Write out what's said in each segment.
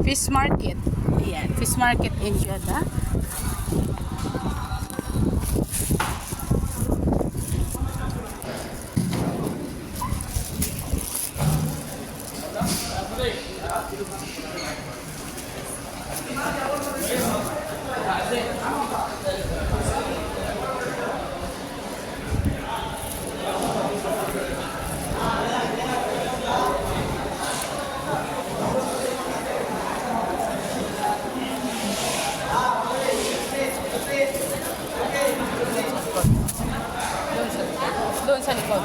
Fish market. Ayan, fish market in Jeddah. Doon sa likod.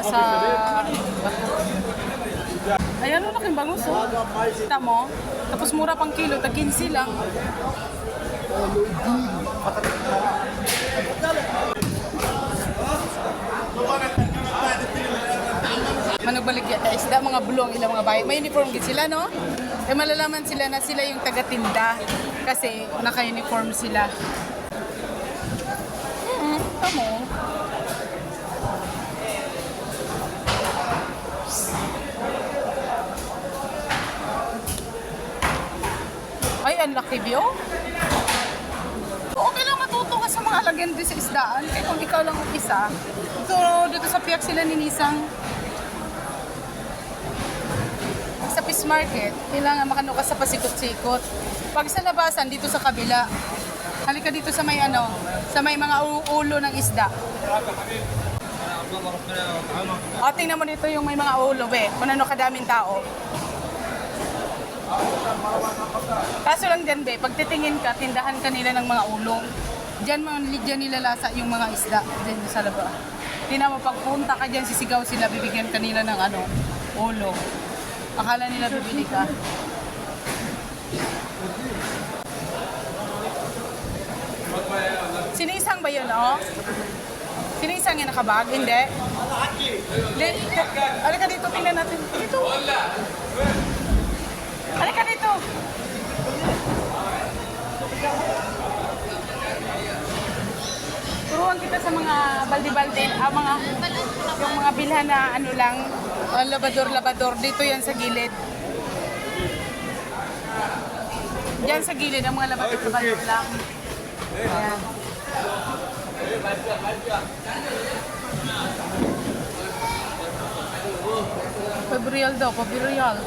Sa ayan, ano laking bangus, oh. Kita mo? Tapos mura pang kilo, tag 15 lang. Manugbalik yata isda, mga bulong, ilang mga bahay. May uniform gid sila, no? Eh malalaman sila na sila yung taga-tinda kasi naka-uniform sila. Kita mo? Ay, ang laki, Bio. Okay lang matuto ka sa mga alagyan din sa isdaan. Kaya kung ikaw lang ang isa. Dito sa piyak sila ni Nisang. Sa fish market, kailangan makano ka sa pasikot-sikot. Pag sa labasan, dito sa kabila. Halika dito sa may sa may mga ulo ng isda. O, tingnan mo dito yung may mga ulo, kung ano kadaming tao. Kaso lang dyan, pag titingin ka, tindahan ka nila ng mga ulong. Diyan nilalasa yung mga isda, dyan sa laba. Tingnan mo, pagpunta ka dyan, sisigaw sila, bibigyan ka nila ng ulo. Akala nila bibili ka. Sinisang ba yun, oh? Sinisang yung nakabag? Hindi. Halika dito, tingnan natin. Dito. Halika dito. Turuan kita sa mga balde-balde, yung mga bilhan na labador-labador. Dito yan sa gilid. Diyan sa gilid, ang mga labador-labador lang. Ayan. Pabrial daw, pabrial.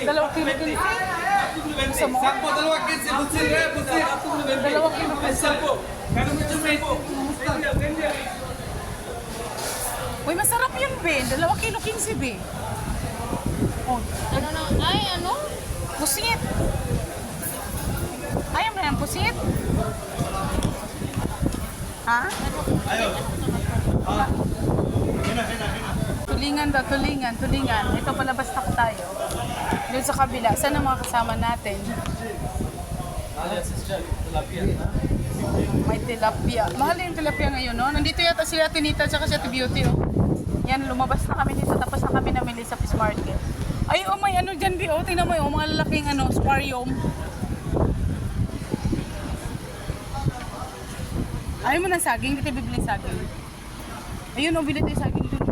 Dalawang kilo kinsi. Gusto mo? Dalawang kilo kinsi. Uy, masarap yun, Ben. 2 kilo 15, Ben. Oh. Ano? Pusit. Ayaw mo na yan, pusit? Ha? Ayaw. Tulingan daw, tulingan. Ito palabas na tayo. Doon sa kabila. Saan ang mga kasama natin? May tilapia. Mahal yung tilapia ngayon, no? Nandito yata si Ate Nita at si Ate Beauty, oh. Yan, lumabas na kami dito. Tapos na kami namili sa fish market. Ay, may dyan, Bi, oh. Tingnan mo, mga lalaking, aquarium. Ayaw mo ng saging? Hindi tayo bibili saging. Ayun, bili tayo saging doon.